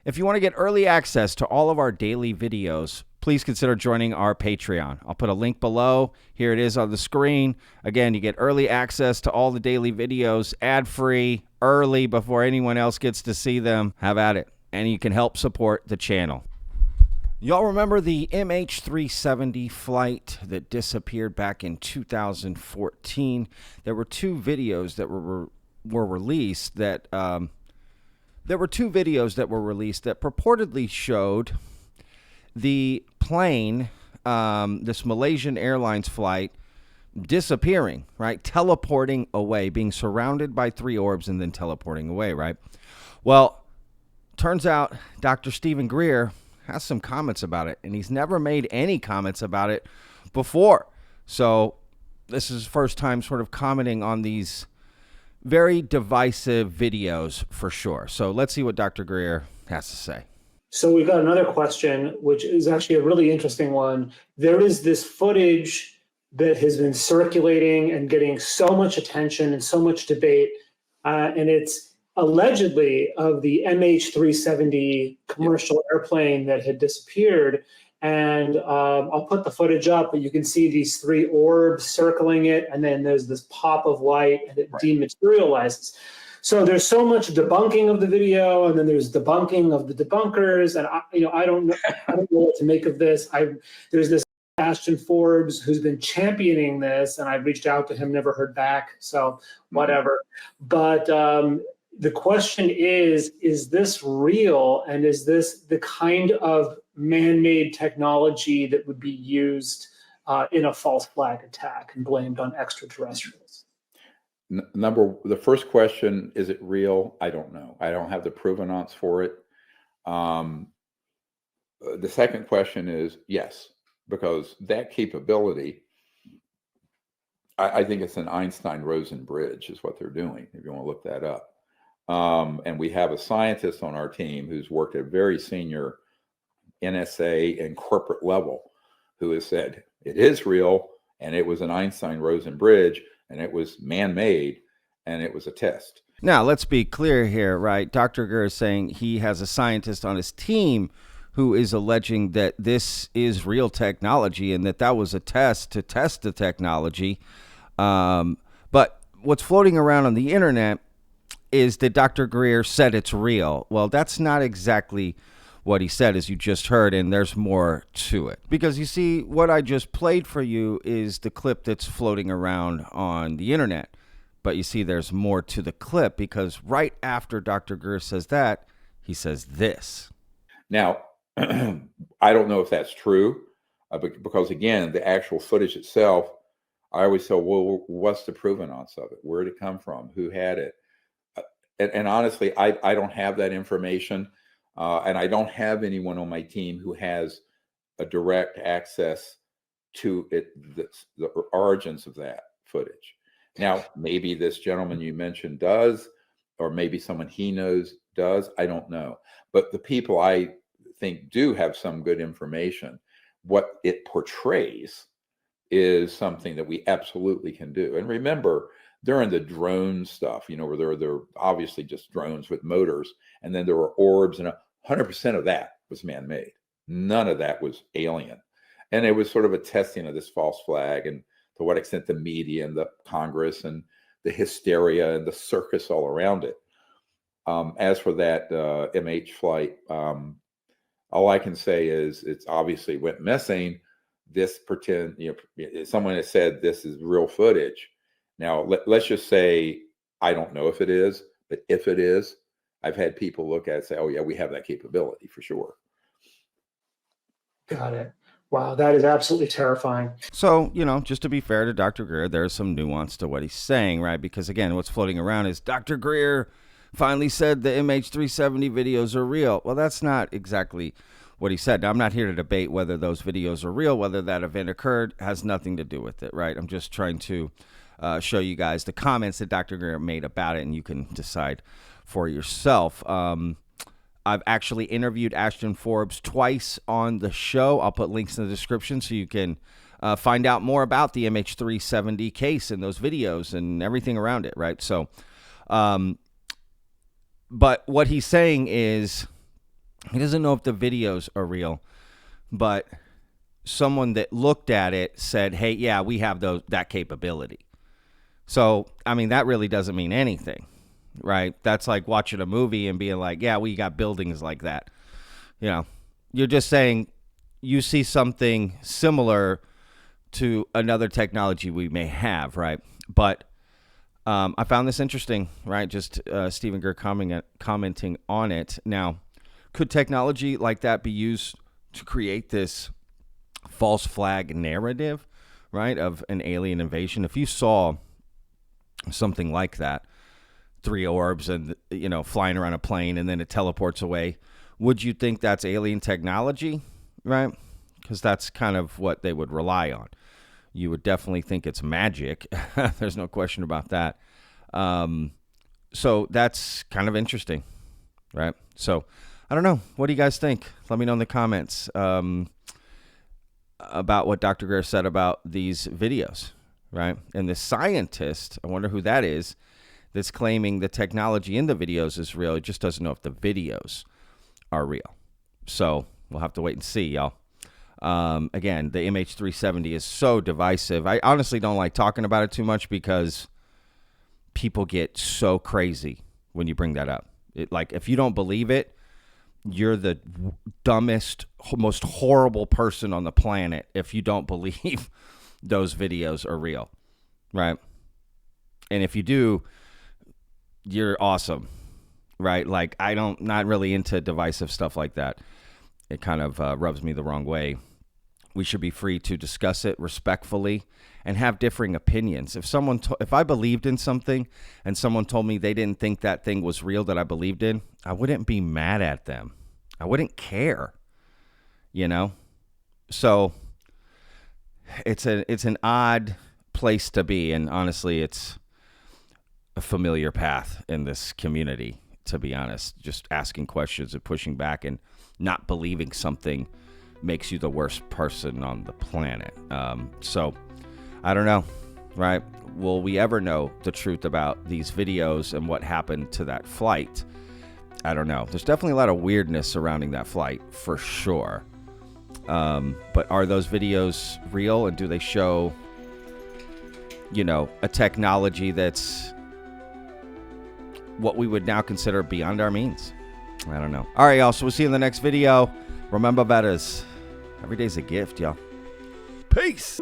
If you want to get early access to all of our daily videos, please consider joining our Patreon. I'll put a link below. Here it is on the screen. Again, you get early access to all the daily videos, ad-free, early, before anyone else gets to see them. Have at it. And you can help support the channel. Y'all remember the MH370 flight that disappeared back in 2014? There were two videos that were released that... There were two videos that were released that purportedly showed the plane, this Malaysian Airlines flight, disappearing, right? Teleporting away, being surrounded by three orbs and then teleporting away, right? Well, turns out Dr. Stephen Greer has some comments about it, and he's never made any comments about it before. So this is his first time sort of commenting on these very divisive videos for sure. So let's see what Dr. Greer has to say. So we've got another question, which is actually a really interesting one. There is this footage that has been circulating and getting so much attention and so much debate, and it's allegedly of the MH370 commercial airplane that had disappeared. And I'll put the footage up, but you can see these three orbs circling it, and then there's this pop of light, and it dematerializes. So there's so much debunking of the video, and then there's debunking of the debunkers, and I don't know what to make of this. There's this Ashton Forbes who's been championing this, and I've reached out to him, never heard back. So whatever. But the question is this real, and is this the kind of man-made technology that would be used in a false flag attack and blamed on extraterrestrials? The first question, is it real? I don't know. I don't have the provenance for it. The second question is yes, because that capability, I think it's an Einstein-Rosen bridge is what they're doing, if you want to look that up. And we have a scientist on our team who's worked at a very senior NSA and corporate level who has said it is real, and it was an Einstein-Rosen bridge, and it was man-made, and it was a test. Now, let's be clear here, right? Dr. Greer is saying he has a scientist on his team who is alleging that this is real technology and that was a test to test the technology. But what's floating around on the internet is that Dr. Greer said it's real. Well, that's not exactly what he said, as you just heard, and there's more to it. Because you see, what I just played for you is the clip that's floating around on the internet. But you see, there's more to the clip, because right after Dr. Greer says that, he says this. Now, I don't know if that's true, because again, the actual footage itself, I always say, well, what's the provenance of it? Where did it come from? Who had it? And honestly, I don't have that information. And I don't have anyone on my team who has a direct access to it, the origins of that footage. Now, maybe this gentleman you mentioned does, or maybe someone he knows does. I don't know. But the people I think do have some good information, what it portrays is something that we absolutely can do. And remember, during the drone stuff, where they're obviously just drones with motors, and then there were orbs, and 100% of that was man-made. None of that was alien. And it was sort of a testing of this false flag, and to what extent the media and the Congress and the hysteria and the circus all around it. As for that MH flight, all I can say is it's obviously went missing. Someone has said this is real footage. Now, let's just say, I don't know if it is, but if it is, I've had people look at it and say, oh, yeah, we have that capability for sure. Got it. Wow, that is absolutely terrifying. So, just to be fair to Dr. Greer, there's some nuance to what he's saying, right? Because, again, what's floating around is Dr. Greer finally said the MH370 videos are real. Well, that's not exactly what he said. Now, I'm not here to debate whether those videos are real, whether that event occurred, has nothing to do with it, right? I'm just trying to show you guys the comments that Dr. Greer made about it, and you can decide for yourself. I've actually interviewed Ashton Forbes twice on the show. I'll put links in the description so you can find out more about the MH370 case and those videos and everything around it, right? So, but what he's saying is He doesn't know if the videos are real, but someone that looked at it said, hey, yeah, we have that capability. So, I mean, that really doesn't mean anything, right? That's like watching a movie and being like, yeah, we got buildings like that. You know, you're just saying you see something similar to another technology we may have, right? But I found this interesting, right? Just Stephen Greer commenting on it. Now, could technology like that be used to create this false flag narrative, right, of an alien invasion? If you saw something like that, 3 orbs and, you know, flying around a plane and then it teleports away, would you think that's alien technology, right? Because that's kind of what they would rely on. You would definitely think it's magic. There's no question about that. So that's kind of interesting, right? So I don't know. What do you guys think? Let me know in the comments about what Dr. Greer said about these videos, right? And the scientist, I wonder who that is, that's claiming the technology in the videos is real. He just doesn't know if the videos are real. So we'll have to wait and see, y'all. Again, the MH370 is so divisive. I honestly don't like talking about it too much because people get so crazy when you bring that up. Like, if you don't believe it, you're the dumbest, most horrible person on the planet if you don't believe those videos are real, right? And if you do, you're awesome, right? Like, not really into divisive stuff like that. It kind of rubs me the wrong way. We should be free to discuss it respectfully and have differing opinions. If I believed in something and someone told me they didn't think that thing was real that I believed in, I wouldn't be mad at them. I wouldn't care, you know? So it's an odd place to be, and honestly, it's a familiar path in this community, to be honest. Just asking questions and pushing back and not believing something makes you the worst person on the planet. So I don't know, right? Will we ever know the truth about these videos and what happened to that flight? I don't know. There's definitely a lot of weirdness surrounding that flight, for sure. But are those videos real, and do they show, you know, a technology that's what we would now consider beyond our means? I don't know. All right, y'all. So we'll see you in the next video. Remember, betters, every day's a gift, y'all. Peace.